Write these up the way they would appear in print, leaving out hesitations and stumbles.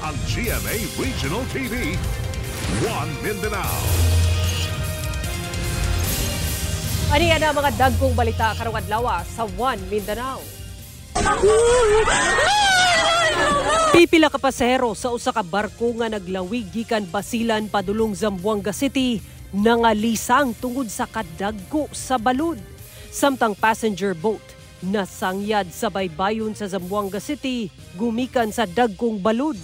ang GMA Regional TV, One Mindanao. Ani na mga dagkong balita karong adlaw sa One Mindanao. Pipila ka pasahero sa usa ka barko nga naglawig gikan Basilan padulong Zamboanga City nangalisang tungod sa kadagko sa balod. Samtang passenger boat nasangyad sa baybayon sa Zamboanga City gumikan sa dagkong balod.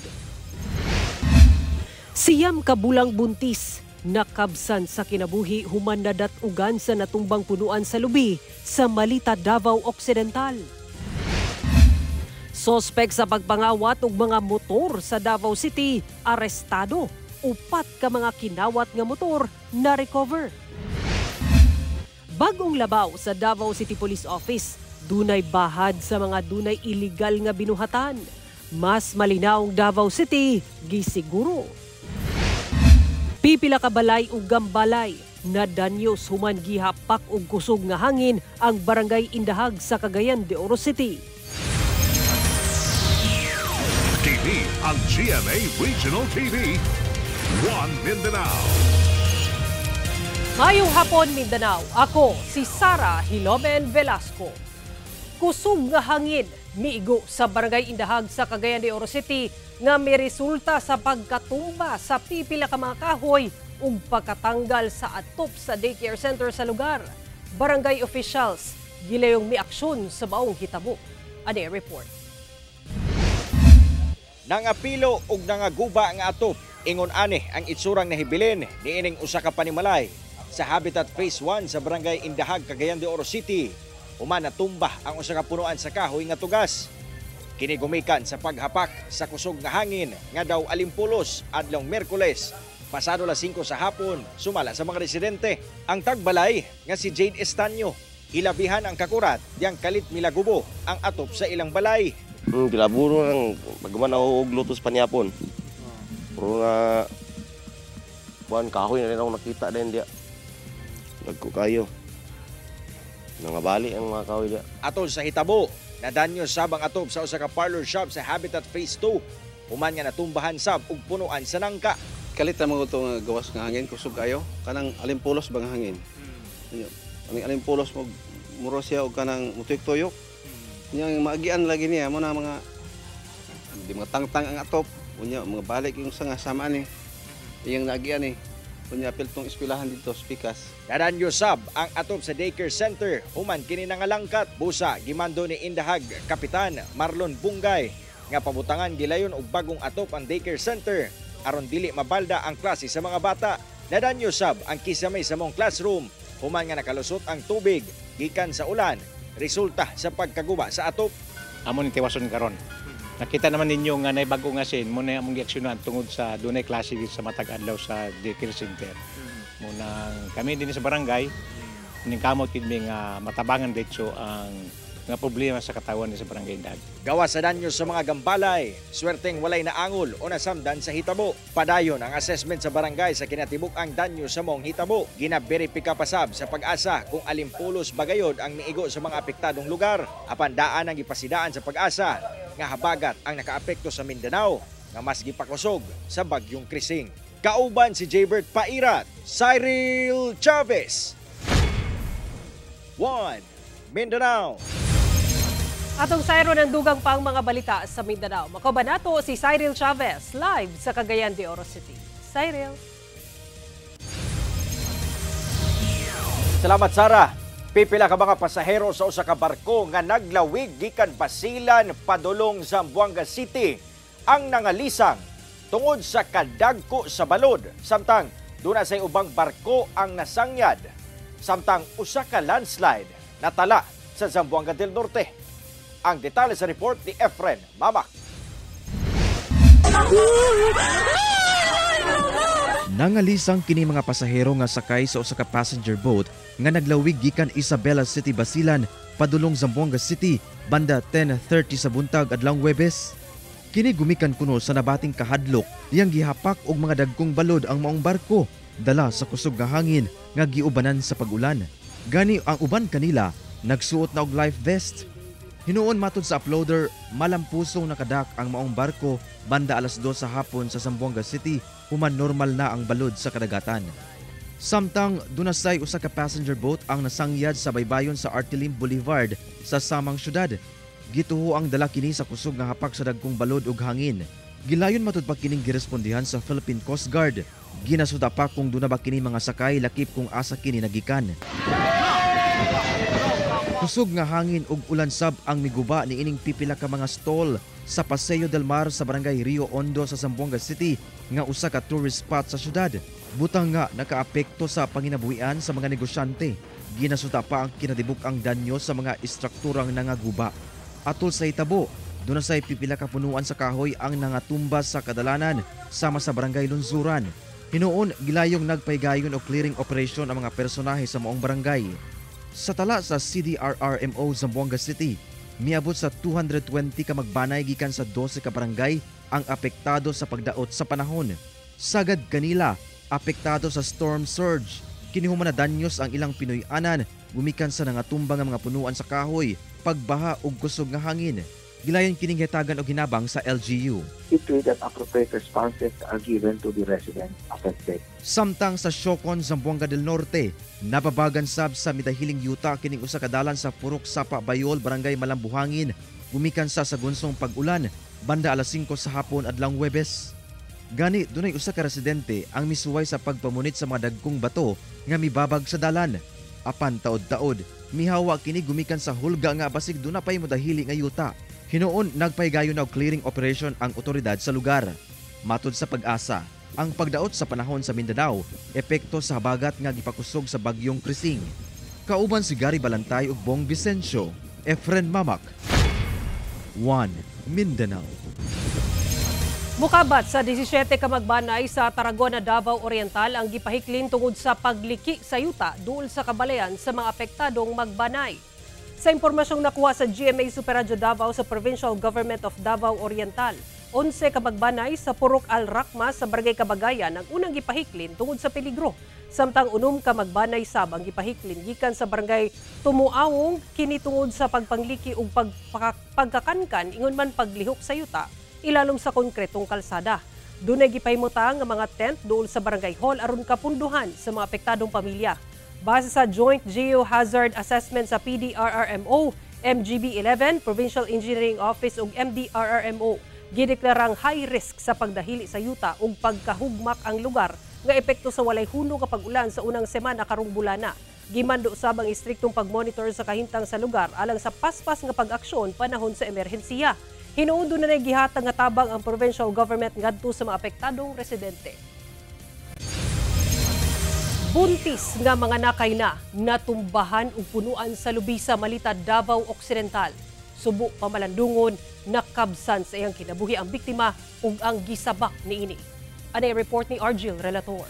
Siyam ka bulang buntis nakabsan sa kinabuhi human nadat-ugan sa natumbang punuan sa lubi sa Malita, Davao Occidental. Sospek sa pagpangawat og mga motor sa Davao City, arestado. Upat ka mga kinawat nga motor na recover. Bagong labaw sa Davao City Police Office, dunay bahad sa mga dunay illegal nga binuhatan. Mas malinaw ang Davao City, gisiguro. Pipila ka balay ug gambalay na danyos human gihapak og kusog nga hangin ang barangay Indahag sa Cagayan de Oro City. TV ang GMA Regional TV, One Mindanao. Ngayong hapon Mindanao, ako si Sara Hilomen Velasco. Kusog nga hangin miigo sa barangay Indahag sa Cagayan de Oro City nga may resulta sa pagkatumba sa pipila ka mga kahoy ug pagkatanggal sa atop sa daycare center sa lugar. Barangay officials gilayong miaksyon sa baong hitabo. Ani report. Nangapilo ug nangaguba ang atop, ingon ani ang itsurang nahibilin niining usa ka panimalay sa Habitat Phase 1 sa barangay Indahag, Cagayan de Oro City. Human natumba ang usa ka punuan sa kahoy nga tugas. Kini gumikan sa paghapak sa kusog nga hangin nga daw alimpulos adlong Miyerkules pasado las 5 sa hapon sumala sa mga residente. Ang tagbalay nga si Jade Estanyo hilabihan ang kakurat diyang kalit milagubo ang atop sa ilang balay. Kilaburo ng pagman ako og lutos panyapon. Pero nga buwan kahoy na rin ako nakita din dia. Nagko kayo. Nangabali ang mga kahoy dia. Atol sa hitabo, nadanyo sab ang atop sa usa ka parlor shop sa Habitat Phase 2. Human nga natumbahan sab og punuan sa nangka. Kalit na mga itong gawas ng hangin, kusog kayo. Kanang alimpulos bang hangin. Ang alimpulos mo muro siya o kanang mutuyok-tuyok. Yang maagian lagi niya mo na mga di mga tangtang ang atop. Unya mga balik yung nga samaan ni. Yang naagian ni. Unya apil tong eskwelahan dito sa Pikas. Nadanyo sab ang atop sa daycare center. Human kini nangalangkat busa gimando ni Indahag Kapitan Marlon Bungay nga pabutangan gilayon og bagong atop ang daycare center aron dili mabalda ang klase sa mga bata. Nadanyo sab ang kisamay sa mong classroom. Human nga nakalusot ang tubig gikan sa ulan resulta sa pagkaguba sa atop. Amon tiwason karon. Nakita naman ninyo nga nay bago nga sin mo na among giaksyonan tungod sa dunay klase sa matag adlaw sa daycare center. Muna kami din sa barangay ning kamot kid nga matabangan dito ang nga problema sa katawan ni sa barangay Indahag. Gawa sa danyo sa mga gambalay, swerteng walay naangol o nasamdan sa hitabo. Padayon ang assessment sa barangay sa kinatibuk ang danyo sa mong hitabo. Ginaberipika pasab sa pag-asa kung alimpulos bagayod ang miigo sa mga apektadong lugar. Apan daan ang ipasidaan sa pag-asa nga habagat ang nakaapekto sa Mindanao nga mas gipakusog sa bagyong Krising. Kauban si Jaybert Pairat, Cyril Chavez. One Mindanao. Atong sayro ng dugang pang mga balita sa Mindanao. Makabanato si Cyril Chavez live sa Cagayan de Oro City. Cyril. Salamat Sara. Pipila ka mga pasahero sa usa ka barko nga naglawig gikan Basilan padulong Zamboanga City ang nangalisang tungod sa kadagko sa balod. Samtang duna say ubang barko ang nasangyad. Samtang usa ka landslide natala sa Zamboanga del Norte. Ang detalye sa report ni Efren Mamak. Nangalisang kini mga pasahero nga sakay sa usa ka passenger boat nga naglawig gikan Isabela City, Basilan padulong Zamboanga City banda 10:30 sa buntag adlawng Huwebes. Kini gumikan kuno sa nabating kahadlok diyang gihapak og mga dagkong balod ang maong barko dala sa kusog nga hangin nga giubanan sa pag-ulan. Gani ang uban kanila nagsuot na og life vest. Hinuon matud sa uploader, malampusong nakadak ang maong barko banda alas 2 sa hapon sa Zamboanga City human normal na ang balod sa kadagatan. Samtang dunasay usa ka passenger boat ang nasangyad sa baybayon sa Artilim Boulevard sa samang syudad. Gituho ang dala kini sa kusog nga hapak sa dagkong balod ug hangin. Gilayon matud pa kining girespondihan sa Philippine Coast Guard. Ginasuta pa kung duna ba kini mga sakay lakip kung asa kini nagikan. Kusog nga hangin ug ulan sab ang miguba ni ining pipila ka mga stall sa Paseo del Mar sa barangay Rio Hondo sa Zamboanga City nga usa ka tourist spot sa syudad. Butang nga nakaapekto sa panginabuhian sa mga negosyante. Ginasuta pa ang kinadibuk-ang danyo sa mga istrukturang nangaguba. Atol sa hitabo, dunasay pipila ka punuan sa kahoy ang nangatumbas sa kadalanan sama sa barangay Lunsuran. Hinuon gilayong nagpaygayon o clearing operation ang mga personahe sa maong barangay. Sa tala sa CDRRMO Zamboanga City, miabot sa 220 ka magbanay gikan sa 12 ka barangay ang apektado sa pagdaot sa panahon. Sagad kanila, apektado sa storm surge. Kinihuman na danyos ang ilang Pinoy-anan, gumikan sa nangatumbang nga mga punuan sa kahoy, pagbaha ug kusog nga hangin. Gilayon kining hitagan og hinabang sa LGU. See to it that appropriate responses are given to the residents affected. Samtang sa Siocon, Zamboanga del Norte, nababagan sab sa midahiling yuta kining usa ka dalan sa Purok Sapa Bayol, Barangay Malambuhangin, gumikan sa sagunsong pag-ulan banda alas 5 sa hapon adlang Huwebes. Gani dunay usa ka residente ang misuway sa pagpamunit sa mga dagkong bato nga mibabag sa dalan. Apan taod-taod, mihawa kini gumikan sa hulga nga basig duna pay modahili nga yuta. Hinuon nagpaygayon og clearing operation ang otoridad sa lugar. Matud sa Pag-asa, ang pagdaot sa panahon sa Mindanao epekto sa habagat nga gipakusog sa bagyong Krising. Kauban si Gary Balantay ug Bong Vicencio, Efren Mamak. 1 Mindanao. Mukabat sa 17 ka magbanay sa Tarragona, Davao Oriental ang gipahiklin tungod sa pagliki sa yuta duol sa kabalayan sa mga apektadong magbanay. Sa impormasyong nakuha sa GMA Super Radio Davao sa Provincial Government of Davao Oriental, 11 ka magbanay sa Purok Al-Rakma sa Barangay Kabagayan ang unang gipahiklin tungod sa peligro. Samtang 6 ka magbanay sab ang gipahiklin gikan sa Barangay Tumuawong kini tungod sa pagpangliki ug pagkakankan ingon man paglihok sa yuta ilalom sa konkretong kalsada. Dunay gipahimutang nga mga tent duol sa Barangay Hall aron kapunduhan sa mga apektadong pamilya. Base sa Joint Geohazard Assessment sa PDRRMO, MGB-11, Provincial Engineering Office ug MDRRMO, gideklarang high risk sa pagdahili sa yuta ug pagkahugmak ang lugar nga epekto sa walay huno nga pag-ulan sa unang semana karong bulana. Gimando usab ang istriktong pagmonitor sa kahintang sa lugar alang sa paspas nga pag-aksyon panahon sa emerhensiya. Hinuon na gihatag nga tabang ang provincial government ngadto sa mga apektadong residente. Buntis nga mga nakay na natumbahan ug punuan sa lubi sa Malita, Davao Occidental. Subo pamalandungon, nakabsan sa iyang kinabuhi ang biktima ug ang gisabak niini. Anay report ni Argil Relator.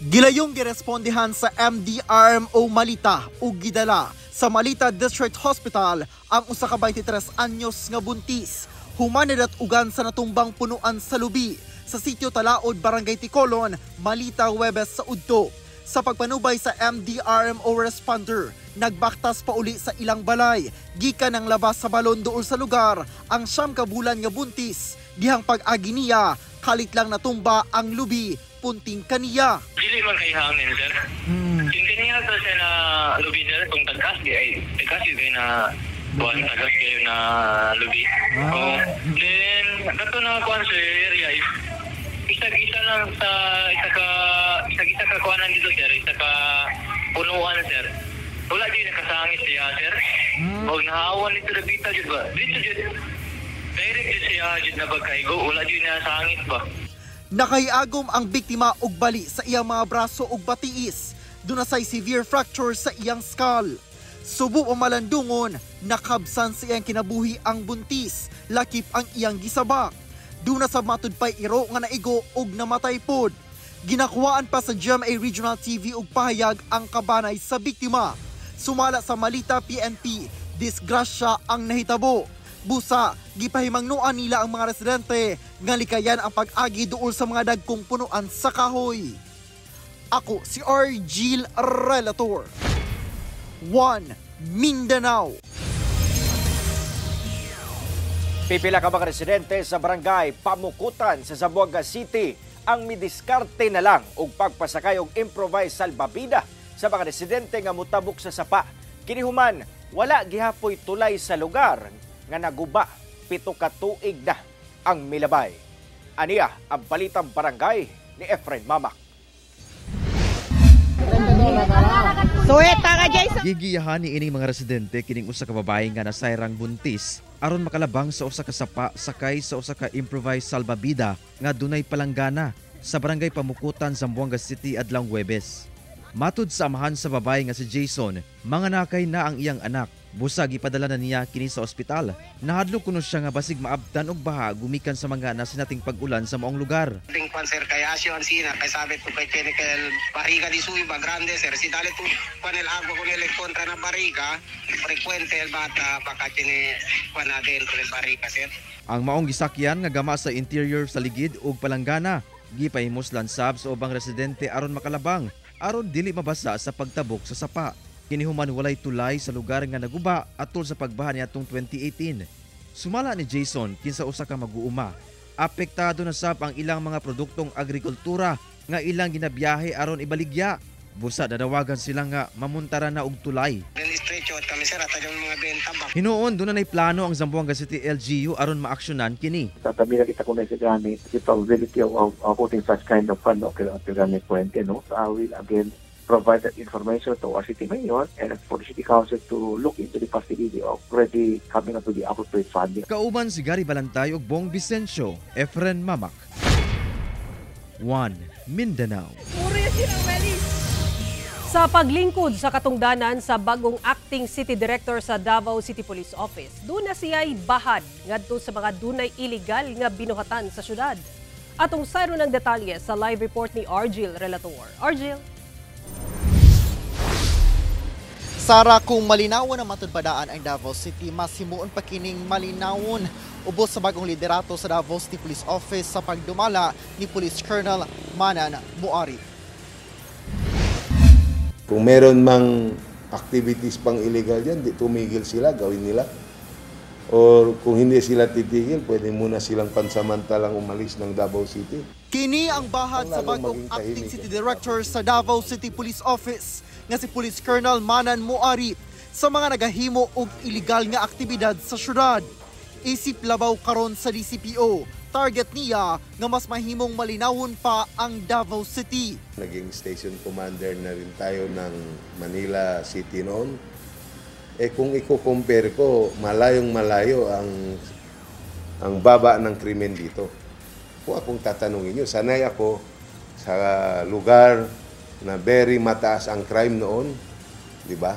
Gilayong girespondihan sa MDRMO Malita ug gidala sa Malita District Hospital ang usa ka 23 anyos nga buntis. Humanidat ugan sa natumbang punuan sa lubi sa Sitio Talaod, Barangay Ticolon, Malita, Huwebes sa Udto. Sa pagpanubay sa MDRMO responder, nagbaktas pa uli sa ilang balay. Gikan ang labas sa balon dool sa lugar ang 9 ka bulan nga buntis. Dihang pag-agi niya, kalit lang natumba ang lubi, punting kaniya. Dili man kay hangin, sir. Hindi niya to siya na lubi, sir. Kung tagkas kayo na buwan, tagkas kayo na lubi. Then, kato na kuhan sa area is isa lang sa isa ka kuhanan dito, sir. Isa ka punuan, sir. Wala din nakasangit siya, sir. Huwag nahawan nito na bita, dito ba? Dito, direct din siya, dito na bagkaigo. Wala din nasangit ba? Nakaiagom ang biktima og bali sa iyang mga braso ug batiis. Dunasay severe fracture sa iyang skull. Subo o malandungon, nakabsan sa iyang kinabuhi ang buntis, lakip ang iyang gisabak. Duna sa matud pay iro nga naigo ug namatay pod. Ginakuhaan pa sa GMA Regional TV ug pahayag ang kabanay sa biktima. Sumala sa Malita PNP, disgrasya ang nahitabo. Busa, gipahimangnuan nila ang mga residente nga likayan ang pag-agi duol sa mga dagkong punuan sa kahoy. Ako si Argil Relator. 1 Mindanao. Pipila ka mga residente sa barangay Pamukutan sa Zamboanga City ang midiskarte na lang og pagpasakay og improvised salbabida sa mga residente nga mutabok sa sapa. Kinihuman, wala gihapoy tulay sa lugar nga naguba 7 ka tuig na ang milabay. Aniya ang balitang barangay ni Efren Mamak. Gigiyahan ni ining mga residente kining usa ka babae nga nasayrang buntis aron makalabang sa usa ka sapa sakay sa usa ka improvised salbabida nga dunay palanggana sa barangay Pamukutan, Zamboanga City adlawng Huwebes. Matud sa amahan sa babae nga si Jason, manganakay na ang iyang anak. Busag ipadala na niya kini sa ospital. Nahadlok kuno siya nga basig maabtan og baha gumikan sa mga nasinating pag-ulan sa maong lugar. Ting panser kay Asio Ansina kay sabi to kay Chenikel Bariga di Suy ba grande sir si dali to panel agbo ko nila kontra na Bariga frequente el bata baka tini pana dentro del Bariga sir. Ang maong gisakyan nga gama sa interior sa ligid ug palanggana gipahimoslan sab sa ubang residente aron makalabang aron dili mabasa sa pagtabok sa sapa. Kinihuman walay tulay sa lugar nga naguba atol sa pagbaha niadtong 2018. Sumala ni Jason kinsa usa ka mag-uuma. Apektado na sab ang ilang mga produktong agrikultura nga ilang ginabiyahe aron ibaligya. Busa dadawagan sila nga mamuntara na og tulay. Kami sir at yung mga benta ba. Hinuon doon na plano ang Zamboanga City LGU aron maaksyonan kini. Tatabi na kita kung sa gani, the probability of putting such kind of fund o kailangan puwente, no? So I will again provide that information to our city mayor and for the city council to look into the possibility of already coming up to the appropriate funding. Kauban si Gary Balantay ug Bong Vicencio, Efren Mamak. 1 Mindanao. Sa paglingkod sa katungdanan sa bagong acting city director sa Davao City Police Office, doon na siya'y bahad ngadto sa mga dunay illegal nga binuhatan sa syudad. Atong sayro ng detalye sa live report ni Argil Relator. Argil. Sara, kung malinawon ang matudpadaan ang Davao City, mas himuon pa kining malinawon ubos sa bagong liderato sa Davao City Police Office sa pagdumala ni Police Colonel Manan Muari. Kung meron mang activities pang illegal dyan, di tumigil sila, gawin nila. Or kung hindi sila titigil, pwede muna silang pansamantalang umalis ng Davao City. Kini ang bahad sa bagong acting city director sa Davao City Police Office nga si Police Colonel Manan Muari sa mga nagahimo og illegal nga aktibidad sa syudad. Isip labaw karon sa DCPO. Target niya nga mas mahimong malinawon pa ang Davao City. Naging station commander na rin tayo ng Manila City noon. Kung i-compare ko, malayong malayo ang baba ng krimen dito. Kung akong tatanungin nyo, sanay ako sa lugar na very mataas ang crime noon, di ba?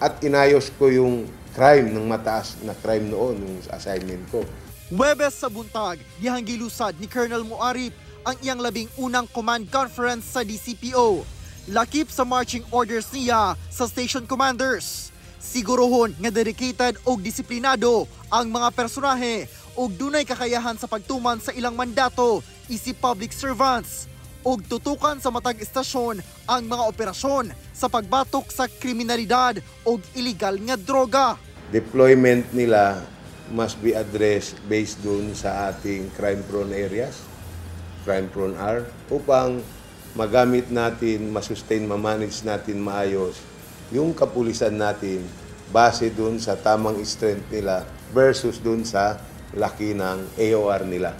At inayos ko yung crime ng mataas na crime noon, yung assignment ko. Huwebes sa buntag, gihanggilusad ni Colonel Muarip ang iyang 11 command conference sa DCPO. Lakip sa marching orders niya sa station commanders. Sigurohon nga dedicated o disiplinado ang mga personahe o dunay kakayahan sa pagtuman sa ilang mandato isip public servants og tutukan sa matag istasyon ang mga operasyon sa pagbatok sa kriminalidad o illegal nga droga. Deployment nila must be addressed based dun sa ating crime-prone areas, crime-prone R, upang magamit natin, masustain, mamanage natin maayos yung kapulisan natin base dun sa tamang strength nila versus dun sa laki ng AOR nila.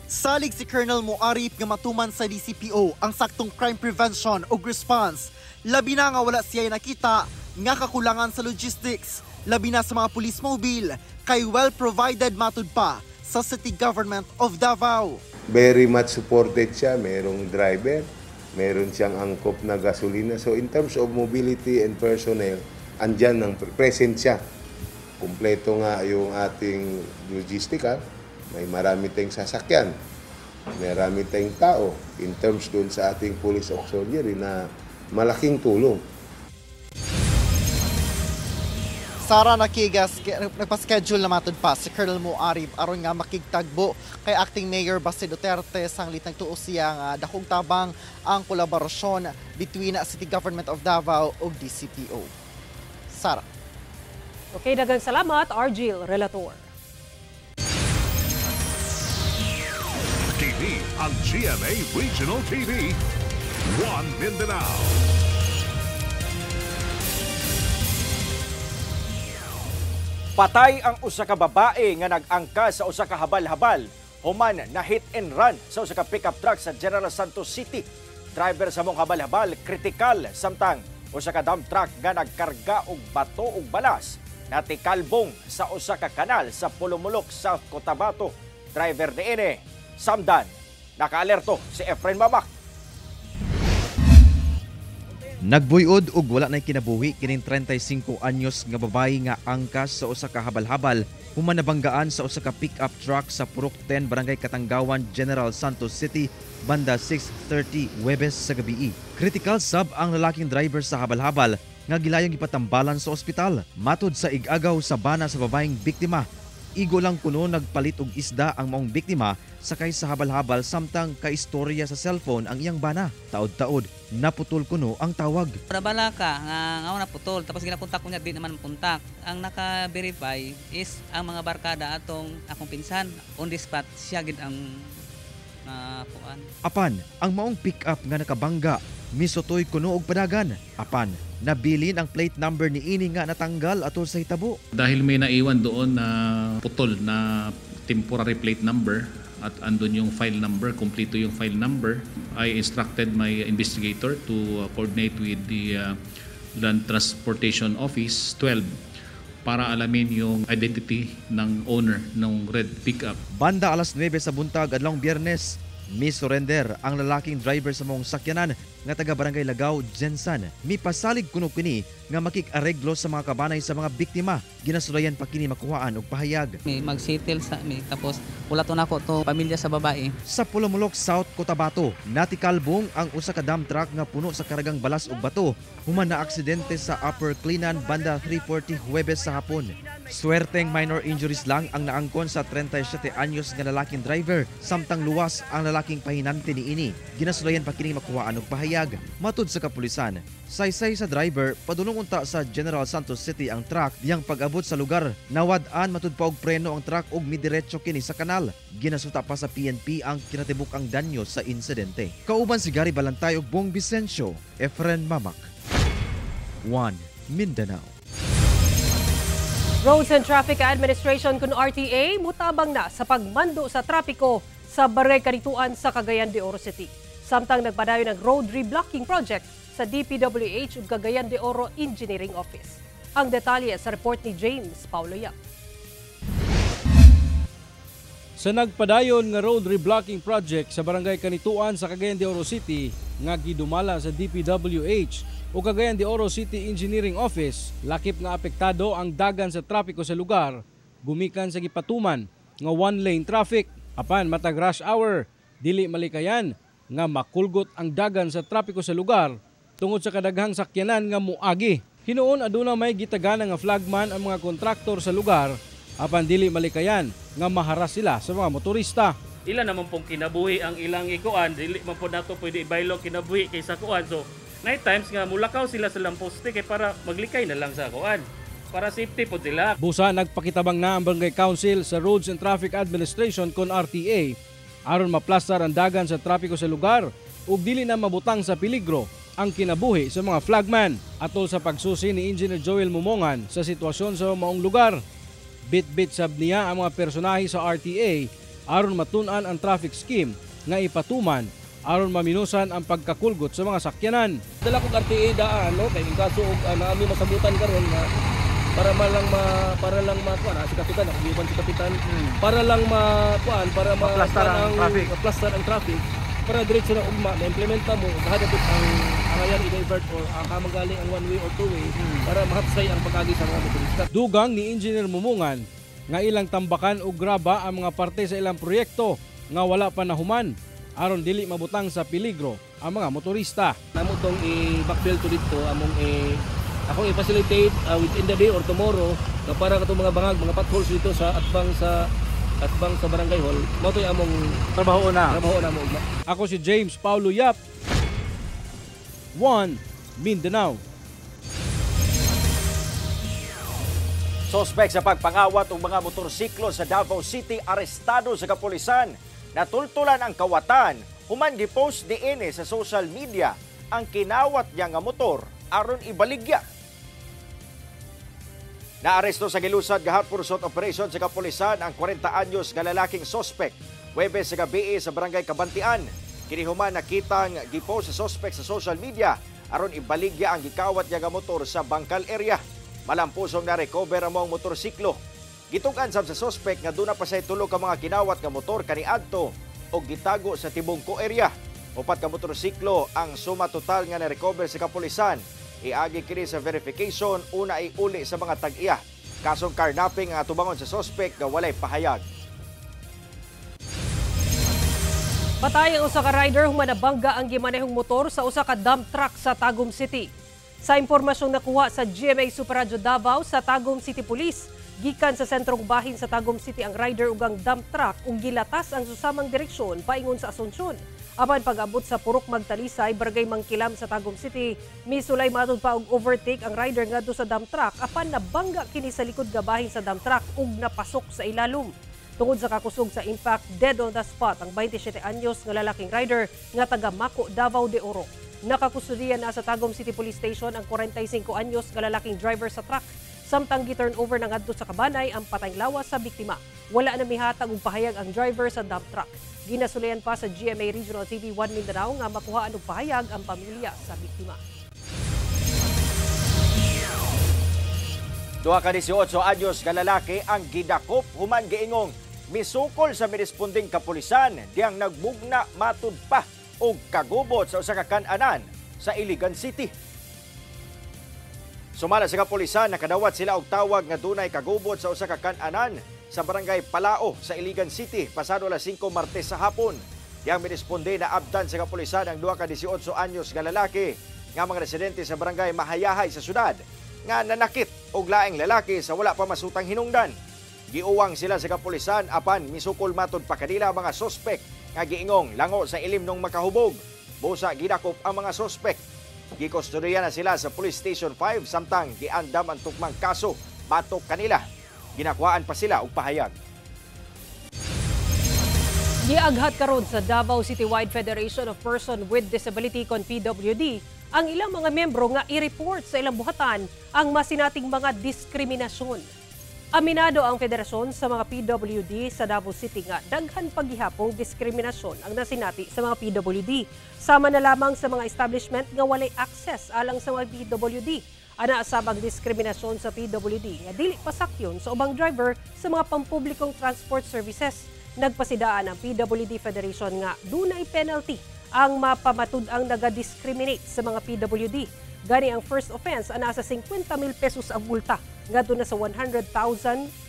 Salig si Colonel Muarip nga matuman sa DCPO ang saktong crime prevention o response. Labi na nga wala siya nakita nga kakulangan sa logistics. Labi na sa mga police mobile kay well provided matud pa sa City Government of Davao. Very much supported siya, merong driver, meron siyang angkop na gasolina. So in terms of mobility and personnel, andyan ng present siya. Kumpleto nga yung ating logistika. May marami tayong sasakyan, marami tayong tao in terms dun sa ating police auxiliary na malaking tulong. Sara, nagpa-schedule na matod pa si Colonel Muarip aron nga makigtagbo kay Acting Mayor Baste Duterte sang litang tuo siya nga dakong tabang ang kolaborasyon between City Government of Davao ug DCPO. Sara. Okay, daghang salamat, Argil Relator. TV ang GMA Regional TV. 1 Mindanao. Patay ang usa ka babae nga nag-angka sa usa ka habal-habal human na hit and run sa usa ka pickup truck sa General Santos City. Driver sa mong habal-habal kritikal samtang usa ka dump truck nga nagkarga og bato ug balas natikalbong sa usa ka kanal sa Pulumulok, South Cotabato. Driver niini samdan. Nakaalerto si Efren Mamak. Nagbuyod ug wala nay kinabuhi kining 35 anyos nga babayi nga angkas sa usa ka habal-habal human nabanggaan sa usa ka pick-up truck sa Purok 10 Barangay Katanggawan, General Santos City banda 6:30 Huwebes sa gabi. Critical sab ang lalaking driver sa habal-habal nga gilayong ipatambalan sa ospital. Matud sa igagaw sa bana sa babaeng biktima, igo lang kuno nagpalit og isda ang maong biktima sakay sa habal-habal samtang kaistorya sa cellphone ang iyang bana. Taod-taod naputol kuno ang tawag. Nabala ka nga na putol tapos ginakontak ko niya di naman kontak. Ang naka-verify is ang mga barkada atong akong pinsan on the spot siya gid ang puan. Apan ang maong pick-up nga nakabangga misutoy kuno og padagan. Apan nabilin ang plate number ni ini nga natanggal atol sa hitabo. Dahil may naiwan doon na putol na temporary plate number at andun yung file number, kumpleto yung file number, I instructed my investigator to coordinate with the Land Transportation Office 12 para alamin yung identity ng owner ng red pickup. Banda alas 9 sa buntag adlong Biyernes, mi-surrender ang lalaking driver sa mong sakyanan nga taga Barangay Lagaw, Jensan. Mipasalig kuno kini nga makik-areglo sa mga kabanay sa mga biktima. Ginasulayan pa kini makuhaan og pahayag. May mag-settle sa mi tapos wala to nako to pamilya sa babae. Sa Pulumulok, South Cotabato, natikalbong ang usa ka dump truck nga puno sa karagang balas ug bato human na aksidente sa Upper Cleanan banda 3:40 Huwebes sa hapon. Swerteng minor injuries lang ang naangkon sa 37 anyos nga lalaking driver samtang luwas ang lalaking pahinante niini. Ginasulayan pa kini makuhaan og pahayag. Matud sa kapulisan, saysay sa driver padulong unta sa General Santos City ang truck diyang pag-abot sa lugar. Nawad-an matud pa og preno ang truck ug midiretso kini sa kanal. Ginasuta pa sa PNP ang kinatibuk-ang danyo sa insidente. Kauban si Gary Balantay ug Bong Vicencio, Efren Mamak. 1 Mindanao. Roads and Traffic Administration kun RTA mutabang na sa pagmando sa trapiko sa Barangay Kanituan sa Cagayan de Oro City. Samtang nagpadayon ng road reblocking project sa DPWH ug Cagayan de Oro Engineering Office. Ang detalye sa report ni James Paulo Yap. Sa nagpadayon nga road reblocking project sa Barangay Kanituan sa Cagayan de Oro City nga gidumala sa DPWH o Cagayan de Oro City Engineering Office, lakip nga apektado ang dagan sa trapiko sa lugar, gumikan sa gipatuman nga one-lane traffic. Apan matag rush hour, dili malikayan nga makulgot ang dagan sa trapiko sa lugar tungod sa kadaghang sakyanan nga muagi. Hinuon aduna may gitagana nga flagman ang mga kontraktor sa lugar, apan dili malikayan nga maharas sila sa mga motorista. Ila naman pong kinabuhi ang ilang ikuan, dili man po nato pwede ibaylo kinabuhi kaysa kuan. So night times nga mulakaw sila sa lamposte kay para maglikay na lang sa kuan. Para safety po sila. Busa nagpakitabang na ang Barangay Council sa Roads and Traffic Administration kon RTA aron maplastar ang dagan sa trapiko sa lugar ug dili na mabutang sa peligro ang kinabuhi sa mga flagman. Atol sa pagsusi ni Engineer Joel Mumongan sa sitwasyon sa maong lugar, bit-bit sab niya ang mga personahe sa RTA aron matun-an ang traffic scheme nga ipatuman aron maminusan ang pagkakulgot sa mga sakyanan. Dala kong RTA daan kay kaso og naami masabutan karon nga para lang makuan si kapitan nakugiban si kapitan para lang makuan para maplastar ang traffic para diretso na ugma na-implementa mo kahadapit ang ayan i-divert or kamagali ang one way or two way para mahapsay ang pag-agi sa mga motorista. Dugang ni Engineer Mumungan nga ilang tambakan og graba ang mga parte sa ilang proyekto nga wala pa nahuman aron dili mabutang sa peligro ang mga motorista. Namo tong i-backfill to dito among akong i-facilitate within the day or tomorrow na para katong mga bangag, mga potholes dito sa atbang sa barangay hall. Mao toy among trabaho na mo. Ako si James Paulo Yap. 1 Mindanao. Sospek sa pagpangawat og mga motorsiklo sa Davao City arestado sa kapulisan. Natultulan ang kawatan, human gipost diini sa social media ang kinawat niya nga motor aron ibaligya. Naaresto sa gilusad gahapon sa operation sa kapulisan ang 40 anyos nga lalaking sospek. Huwebes sa gabi sa barangay Kabantian. Kini human nakitang gipost sa sospek sa social media aron ibaligya ang gikawat niya nga motor sa Bangkal area. Malampusong na-recover ang mga motorsiklo. Gitugan sab sa sospek nga duna pa say tulo ka mga kinawat nga motor kaniadto o gitago sa Tibungco area. 4 ka motorsiklo ang suma total nga na-recover sa kapulisan. Iagi kini sa verification, una ay uli sa mga tag-iya. Kasong carnapping ang atubangon sa sospek nga walay pahayag. Patay ang usa ka rider humanabangga ang gimanehong motor sa usa ka dump truck sa Tagum City. Sa impormasyong nakuha sa GMA Super Radio Davao sa Tagum City Police, gikan sa sentrong bahin sa Tagum City ang rider ug ang dump truck ug gilatas ang susamang direksyon paingon sa Asunsyon. Apan pag-abot sa Purok Magtalisay, Barangay Mangkilam sa Tagum City, misulay matud pa og overtake ang rider ngadto sa dump truck apan nabangga kini sa likod nga bahin sa dump truck ug napasok sa ilalom. Tungod sa kakusog sa impact, dead on the spot ang 27 anyos nga lalaking rider nga taga Mako, Davao de Oro. Nakakustudiya na sa Tagum City Police Station ang 45 anyos nga lalaking driver sa truck. Samtang gi-turnover na ngadto sa Kabanay ang patayng lawas sa biktima. Wala na mihatag og pahayag ang driver sa dump truck. Ginasulayan pa sa GMA Regional TV 1 Mindanao nga makuhaan og pahayag ang pamilya sa biktima. 2 ka 18 anyos nga lalaki ang gidakop human giingong misukol sa miresponding kapulisan diyang nagbugna matud pa og kagubot sa usa ka kan-anan sa Iligan City. Sumala sa kapulisan, nakadawat sila og tawag nga dunay kagubot sa usa ka kan-anan sa barangay Palao sa Iligan City pasado alas 5 Martes sa hapon. Diyang miresponde na abtan sa kapulisan ang 2 ka 18 anyos nga lalaki nga mga residente sa barangay Mahayahay sa syudad nga nanakit og laing lalaki sa wala pa masutang hinungdan. Giuwang sila sa kapulisan apan misukol matud pa kanila mga sospek nga giingong lango sa ilim nung makahubog. Busa gidakop ang mga sospek. Gikustodiya na sila sa Police Station 5 samtang giandam ang tukmang kaso batok kanila. Ginakuhaan pa sila og pahayag. Giaghat karon sa Davao Citywide Federation of Persons with Disability kon PWD ang ilang mga membro nga i-report sa ilang buhatan ang masinating mga diskriminasyon. Aminado ang federasyon sa mga PWD sa Davao City nga daghan paghihapong diskriminasyon ang nasinati sa mga PWD. Sama na lamang sa mga establishment nga walay access alang sa mga PWD. Ana sabang diskriminasyon sa PWD nga dili pasakyon sa ubang driver sa mga pampublikong transport services. Nagpasidaan ang PWD Federation nga dunay penalty ang mapamatud-ang naga-discriminate sa mga PWD. Gani ang first offense ana sa 50,000 pesos ang multa ngadto na sa 100,000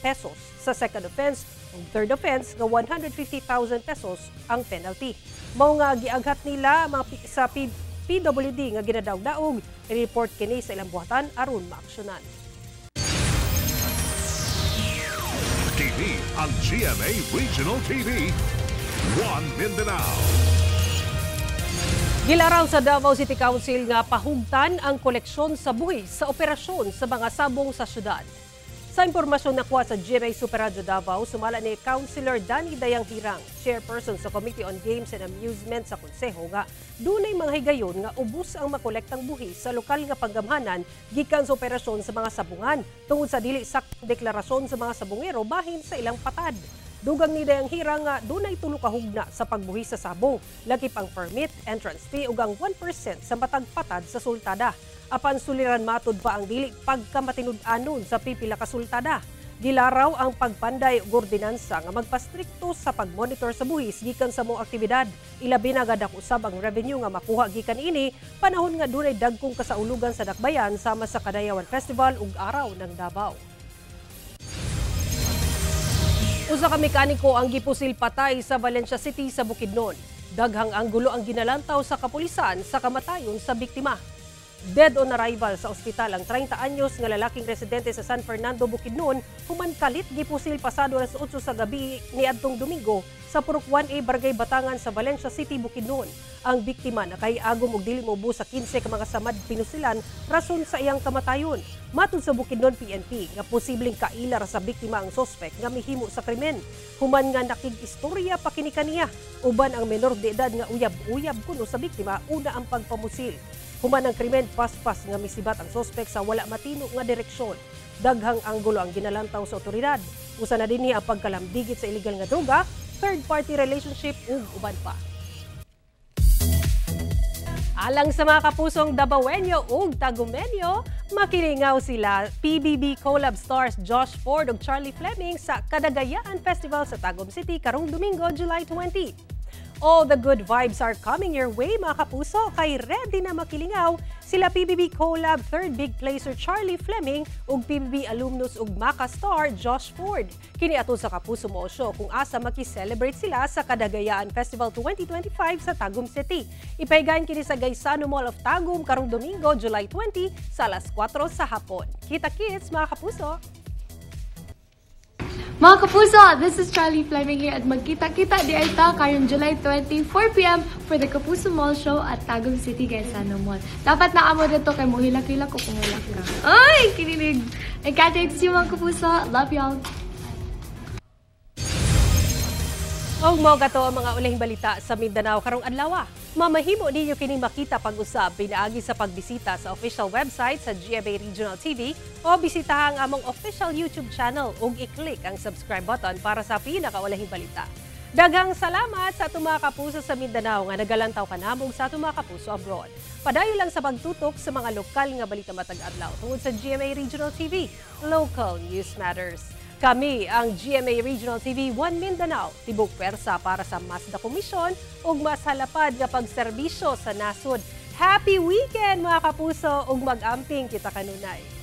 pesos. Sa second offense ug third offense nga 150,000 pesos ang penalty. Mao nga giaghat nila mga sa PWD nga ginadaog-daog i-report kini sa ilang buhatan aron maaksyonan. TV ang GMA Regional TV 1 Mindanao. Gilaraw sa Davao City Council nga pahugtan ang koleksyon sa buhis sa operasyon sa mga sabong sa syudad. Sa impormasyon nakuha sa GMA Super Radio Davao, sumala ni Councilor Danny Dayang Hirang, chairperson sa Committee on Games and Amusement sa Konseho nga dunay mga higayon nga ubos ang makolektang buhis sa lokal nga panggamhanan gikan sa operasyon sa mga sabungan tungod sa dili saktong deklarasyon sa mga sabungero bahin sa ilang patad. Dugang ni Dayang Hirang nga dunay tulo ka hugna sa pagbuhis sa sabong, lakip ang permit, entrance fee ug ang 1% sa matag patad sa sultada. Apan suliran matud pa ang dili pagkamatinud-anon sa pipila ka sultada. Gilaraw ang pagpanday ug ordinansa nga magpastrikto sa pagmonitor sa buhis gikan sa mga aktibidad. Ilabi na gadak usab ang revenue nga makuha gikan ini panahon nga dunay dagkong kasaulugan sa dakbayan sama sa Kadayawan Festival ug Araw ng Davao. Usa ka mekaniko ang gipusil patay sa Valencia City sa Bukidnon. Daghang anggulo ang ginalantaw sa kapulisan sa kamatayon sa biktima. Dead on arrival sa ospital ang 30 anyos nga lalaking residente sa San Fernando, Bukidnon, human kalit gipusil pasado alas 8 sa gabi niadtong Domingo sa Purok 1A Barangay Batangan sa Valencia City, Bukidnon. Ang biktima nakahiagom og dili moubos sa 15 ka mga samad pinusilan rason sa iyang kamatayon. Matud sa Bukidnon PNP nga posibleng kailar sa biktima ang sospek nga mihimo sa krimen. Human nga nakig-istorya pa kini kaniya, uban ang menor de edad nga uyab-uyab kuno sa biktima una ang pagpamusil. Human ang krimen paspas nga misibat ang sospek sa wala matino nga direksyon. Daghang anggulo ang ginalantaw sa otoridad. Usa na dinhi ang pagkalamdigit sa illegal nga droga, third-party relationship ug uban pa. Alang sa mga kapusong Dabawenyo ug Tagumenyo, makilingaw sila PBB Collab Stars Josh Ford ug Charlie Fleming sa Kadagayaan Festival sa Tagum City karong Domingo, July 20. All the good vibes are coming your way mga kapuso, kay ready na makilingaw sila PBB Collab Third Big Placer Charlie Fleming ug PBB Alumnus ug Maka Star Josh Ford. Kini ato sa Kapuso mo show kung asa maki-celebrate sila sa Kadagayaan Festival 2025 sa Tagum City. Ipaygayan kini sa Gaisano Mall of Tagum karong Domingo, July 20 sa alas 4 sa hapon. Kita-kits mga kapuso! Mga kapuso, this is Charlie Fleming here at magkita-kita di Aita kayong July 20, 4 p.m. for the Kapuso Mall Show at Tagum City, Gaisano Mall. Dapat naamo dito kay muhilak-hilak o kumulak ka. Ay, kinilig! I can't wait to see you mga kapuso. Love y'all! Og mo gato ang mga ulahing balita sa Mindanao karong adlaw. Mamahimo ninyo kining makita pag-usab pinaagi sa pagbisita sa official website sa GMA Regional TV o bisitahan ang among official YouTube channel ug i-click ang subscribe button para sa pinakaulahing balita. Daghang salamat sa atong mga kapuso sa Mindanao nga nagalantaw kanamong sa atong mga kapuso abroad. Padayon lang sa pagtutok sa mga lokal nga balita matag adlaw tungod sa GMA Regional TV. Local News Matters. Kami ang GMA Regional TV 1 Mindanao, tibok pwersa para sa mas da komisyon ug mas halapad nga pagserbisyo sa nasod. Happy weekend mga kapuso ug mag-amping kita kanunay.